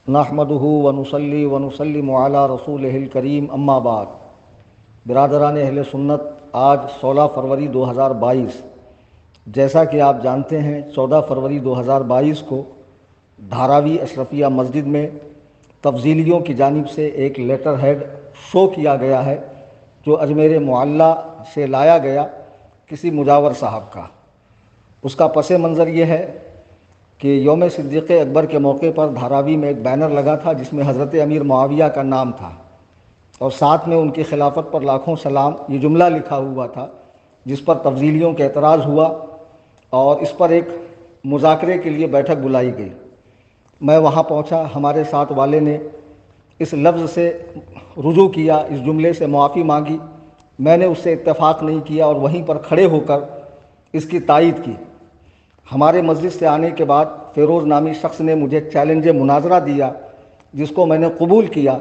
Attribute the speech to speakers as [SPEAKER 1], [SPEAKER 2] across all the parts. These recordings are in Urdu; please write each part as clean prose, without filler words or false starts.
[SPEAKER 1] نحمدہ ونصلی ونسلم علی رسولہ الکریم اما بعد۔ برادران اہل سنت، آج 16 فروری 2022، جیسا کہ آپ جانتے ہیں 14 فروری 2022 کو دھاراوی اشرفیہ مسجد میں تفضیلیوں کی جانب سے ایک لیٹر ہیڈ شو کیا گیا ہے جو اجمیر معلیٰ سے لایا گیا کسی مجاور صاحب کا۔ اس کا پس منظر یہ ہے کہ یوم صدیق اکبر کے موقع پر دھاراوی میں ایک بینر لگا تھا جس میں حضرت امیر معاویہ کا نام تھا اور ساتھ میں ان کی خلافت پر لاکھوں سلام یہ جملہ لکھا ہوا تھا، جس پر تفضیلیوں کا اعتراض ہوا اور اس پر ایک مذاکرے کے لیے بیٹھک بلائی گئی۔ میں وہاں پہنچا، ہمارے ساتھ والے نے اس لفظ سے رجوع کیا، اس جملے سے معافی مانگی۔ میں نے اس سے اتفاق نہیں کیا اور وہیں پر کھڑے ہو کر اس کی تائید کی۔ ہمارے مسجد سے آنے کے بعد فیروز نامی شخص نے مجھے چیلنج مناظرہ دیا، جس کو میں نے قبول کیا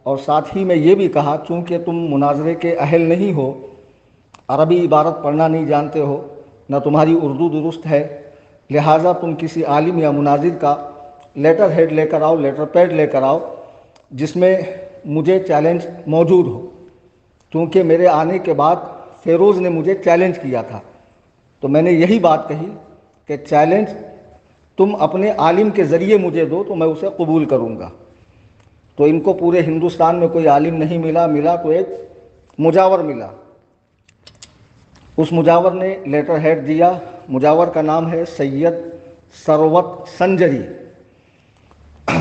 [SPEAKER 1] اور ساتھ ہی میں یہ بھی کہا چونکہ تم مناظرے کے اہل نہیں ہو، عربی عبارت پڑھنا نہیں جانتے ہو، نہ تمہاری اردو درست ہے، لہٰذا تم کسی عالم یا مناظر کا لیٹر ہیڈ لے کر آؤ، لیٹر پیڈ لے کر آؤ جس میں مجھے چیلنج موجود ہو۔ چونکہ میرے آنے کے بعد فیروز نے مجھے چیلنج کیا تھا تو میں نے یہی بات کہی کہ چیلنج تم اپنے عالم کے ذریعے مجھے دو تو میں اسے قبول کروں گا۔ تو ان کو پورے ہندوستان میں کوئی عالم نہیں ملا تو ایک مجاور ملا۔ اس مجاور نے لیٹر ہیڈ دیا، مجاور کا نام ہے سید ثروت سنجری۔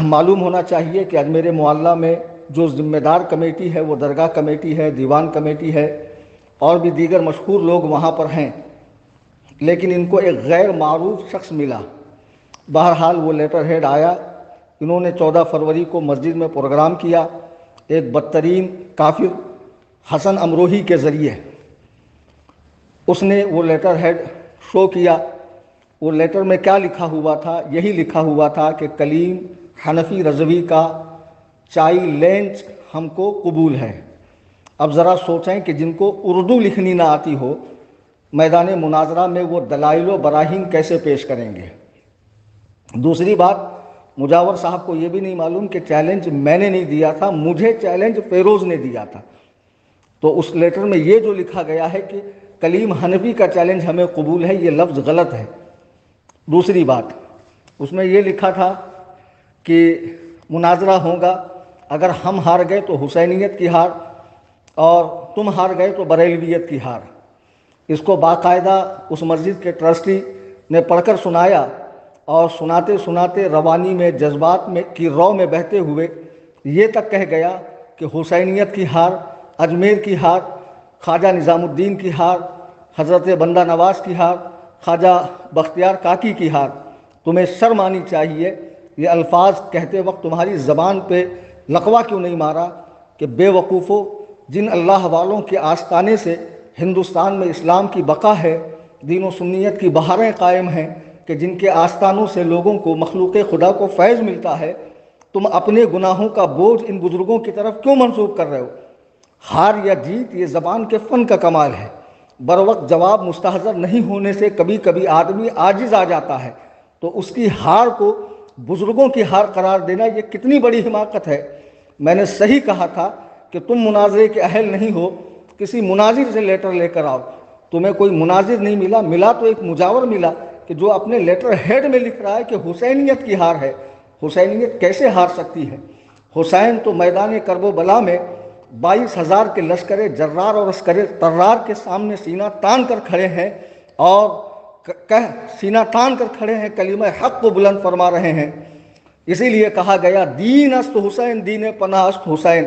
[SPEAKER 1] معلوم ہونا چاہیے کہ اجمیر معلیٰ میں جو ذمہ دار کمیٹی ہے وہ درگاہ کمیٹی ہے، دیوان کمیٹی ہے اور بھی دیگر مشہور لوگ وہاں پر ہیں، لیکن ان کو ایک غیر معروف شخص ملا۔ بہرحال وہ لیٹر ہیڈ آیا، انہوں نے 14 فروری کو مسجد میں پروگرام کیا ایک بدترین کافر حسن امروہی کے ذریعے۔ اس نے وہ لیٹر ہیڈ شو کیا۔ وہ لیٹر میں کیا لکھا ہوا تھا؟ یہی لکھا ہوا تھا کہ کلیم حنفی رضوی کا چائے لینچ ہم کو قبول ہے۔ اب ذرا سوچیں کہ جن کو اردو لکھنی نہ آتی ہو، میدان مناظرہ میں وہ دلائل و براہین کیسے پیش کریں گے؟ دوسری بات، مجاور صاحب کو یہ بھی نہیں معلوم کہ چیلنج میں نے نہیں دیا تھا، مجھے چیلنج فیروز نے دیا تھا۔ تو اس لیٹر میں یہ جو لکھا گیا ہے کہ کلیم حنفی کا چیلنج ہمیں قبول ہے، یہ لفظ غلط ہے۔ دوسری بات، اس میں یہ لکھا تھا کہ مناظرہ ہوگا، اگر ہم ہار گئے تو حسینیت کی ہار اور تم ہار گئے تو بریلویت کی ہار۔ اس کو باقاعدہ اس مسجد کے ٹرسٹی نے پڑھ کر سنایا اور سناتے سناتے روانی میں جذبات میں کی رو میں بہتے ہوئے یہ تک کہہ گیا کہ حسینیت کی ہار، اجمیر کی ہار، خواجہ نظام الدین کی ہار، حضرت بندہ نواز کی ہار، خواجہ بختیار کاکی کی ہار۔ تمہیں شرم آنی چاہیے، یہ الفاظ کہتے وقت تمہاری زبان پہ لقوہ کیوں نہیں مارا کہ بے وقوفو، جن اللہ والوں کے آستانے سے ہندوستان میں اسلام کی بقا ہے، دین و سنیت کی بہاریں قائم ہیں، کہ جن کے آستانوں سے لوگوں کو، مخلوق خدا کو فیض ملتا ہے، تم اپنے گناہوں کا بوجھ ان بزرگوں کی طرف کیوں منسوب کر رہے ہو؟ ہار یا جیت یہ زبان کے فن کا کمال ہے۔ بروقت جواب مستحضر نہیں ہونے سے کبھی کبھی آدمی عاجز آ جاتا ہے، تو اس کی ہار کو بزرگوں کی ہار قرار دینا یہ کتنی بڑی حماقت ہے۔ میں نے صحیح کہا تھا کہ تم مناظرے کے اہل نہیں ہو، کسی مناظر سے لیٹر لے کر آؤ۔ تمہیں کوئی مناظر نہیں ملا تو ایک مجاور ملا کہ جو اپنے لیٹر ہیڈ میں لکھ رہا ہے کہ حسینیت کی ہار ہے۔ حسینیت کیسے ہار سکتی ہے؟ حسین تو میدان کرب و بلا میں 22,000 کے لشکر جرار اور عسکر طرار کے سامنے سینہ تان کر کھڑے ہیں اور سینہ تان کر کھڑے ہیں، کلمہ حق کو بلند فرما رہے ہیں۔ اسی لیے کہا گیا دین است حسین، دین پناہ است حسین۔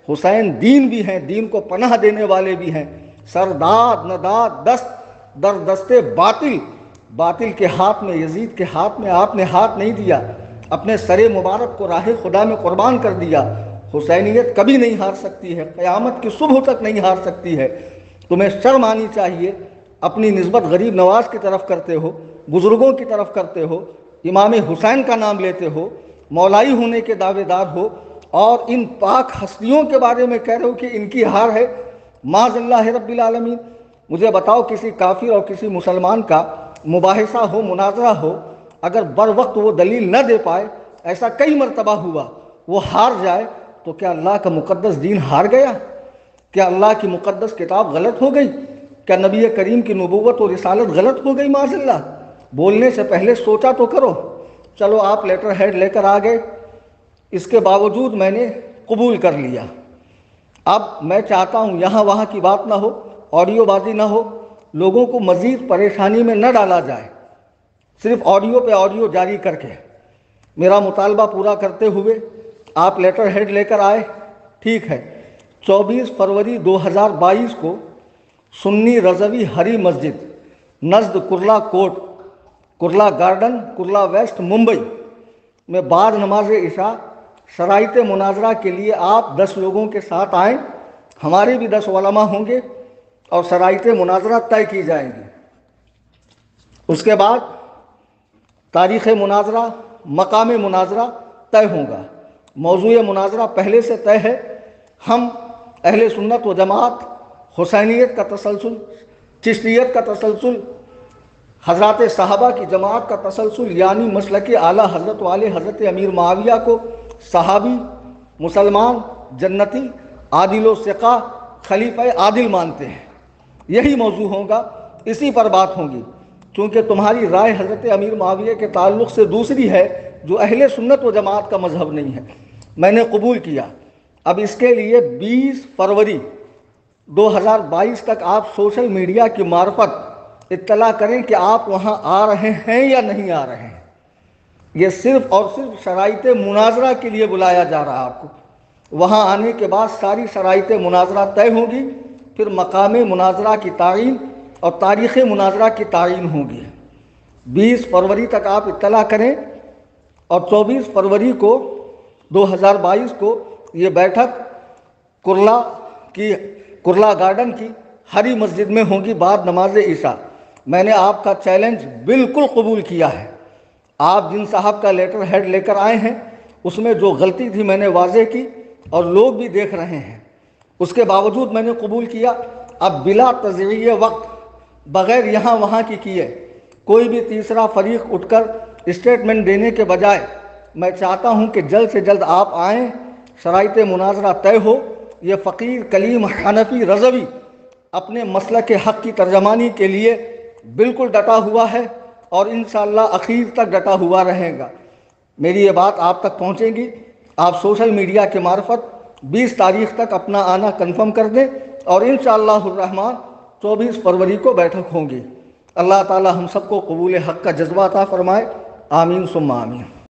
[SPEAKER 1] حسین دین بھی ہیں، دین کو پناہ دینے والے بھی ہیں۔ سرداد نداد دست در دستے باطل، باطل کے ہاتھ میں، یزید کے ہاتھ میں آپ نے ہاتھ نہیں دیا، اپنے سر مبارک کو راہ خدا میں قربان کر دیا۔ حسینیت کبھی نہیں ہار سکتی ہے، قیامت کی صبح تک نہیں ہار سکتی ہے۔ تمہیں شرم آنی چاہیے، اپنی نسبت غریب نواز کی طرف کرتے ہو، بزرگوں کی طرف کرتے ہو، امام حسین کا نام لیتے ہو، مولائی ہونے کے دعوے دار ہو اور ان پاک ہستیوں کے بارے میں کہہ رہے ہو کہ ان کی ہار ہے۔ معاذ اللہ رب العالمین۔ مجھے بتاؤ کسی کافر اور کسی مسلمان کا مباحثہ ہو، مناظرہ ہو، اگر بر وقت وہ دلیل نہ دے پائے، ایسا کئی مرتبہ ہوا وہ ہار جائے تو کیا اللہ کا مقدس دین ہار گیا؟ کیا اللہ کی مقدس کتاب غلط ہو گئی؟ کیا نبی کریم کی نبوت اور رسالت غلط ہو گئی؟ معاذ اللہ، بولنے سے پہلے سوچا تو کرو۔ چلو آپ لیٹر ہیڈ لے کر آ گئے، اس کے باوجود میں نے قبول کر لیا۔ اب میں چاہتا ہوں یہاں وہاں کی بات نہ ہو، آڈیو بازی نہ ہو، لوگوں کو مزید پریشانی میں نہ ڈالا جائے صرف آڈیو پہ آڈیو جاری کر کے۔ میرا مطالبہ پورا کرتے ہوئے آپ لیٹر ہیڈ لے کر آئے، ٹھیک ہے۔ 24 فروری 2022 کو سنی رضوی ہری مسجد نزد کرلا کوٹ، کرلا گارڈن، کرلا ویسٹ، ممبئی میں بعد نماز عشاء شرائط مناظرہ کے لیے آپ 10 لوگوں کے ساتھ آئیں، ہمارے بھی 10 علماء ہوں گے اور شرائط مناظرہ طے کی جائیں گی۔ اس کے بعد تاریخ مناظرہ، مقام مناظرہ طے ہوگا۔ موضوع مناظرہ پہلے سے طے ہے۔ ہم اہل سنت و جماعت حسینیت کا تسلسل، چشتیت کا تسلسل، حضرات صحابہ کی جماعت کا تسلسل، یعنی مسلک اعلیٰ حضرت والے حضرت امیر معاویہ کو صحابی، مسلمان، جنتی، عادل و ثقہ، خلیفہ عادل مانتے ہیں۔ یہی موضوع ہوگا، اسی پر بات ہوگی۔ چونکہ تمہاری رائے حضرت امیر معاویہ کے تعلق سے دوسری ہے جو اہل سنت و جماعت کا مذہب نہیں ہے، میں نے قبول کیا۔ اب اس کے لیے 20 فروری 2022 تک آپ سوشل میڈیا کی معرفت اطلاع کریں کہ آپ وہاں آ رہے ہیں یا نہیں آ رہے ہیں۔ یہ صرف اور صرف شرائط مناظرہ کے لیے بلایا جا رہا ہے آپ کو۔ وہاں آنے کے بعد ساری شرائط مناظرہ طے ہوگی، پھر مقام مناظرہ کی تعین اور تاریخ مناظرہ کی تعین ہوگی۔ 20 فروری تک آپ اطلاع کریں اور 24 فروری کو 2022 کو یہ بیٹھک کرلا گارڈن کی ہری مسجد میں ہوگی بعد نماز عشاء۔ میں نے آپ کا چیلنج بالکل قبول کیا ہے۔ آپ جن صاحب کا لیٹر ہیڈ لے کر آئے ہیں اس میں جو غلطی تھی میں نے واضح کی اور لوگ بھی دیکھ رہے ہیں، اس کے باوجود میں نے قبول کیا۔ اب بلا تضییع وقت، بغیر یہاں وہاں کی کیے، کوئی بھی تیسرا فریق اٹھ کر اسٹیٹمنٹ دینے کے بجائے میں چاہتا ہوں کہ جلد سے جلد آپ آئیں، شرائط مناظرہ طے ہو۔ یہ فقیر کلیم حنفی رضوی اپنے مسلک حق کی ترجمانی کے لیے بالکل ڈٹا ہوا ہے اور انشاءاللہ اخیر تک ڈٹا ہوا رہے گا۔ میری یہ بات آپ تک پہنچے گی۔ آپ سوشل میڈیا کے معرفت 20 تاریخ تک اپنا آنا کنفرم کر دیں اور انشاءاللہ الرحمن 24 فروری کو بیٹھک ہوں گی۔ اللہ تعالی ہم سب کو قبول حق کا جذبہ عطا فرمائے، آمین ثم آمین۔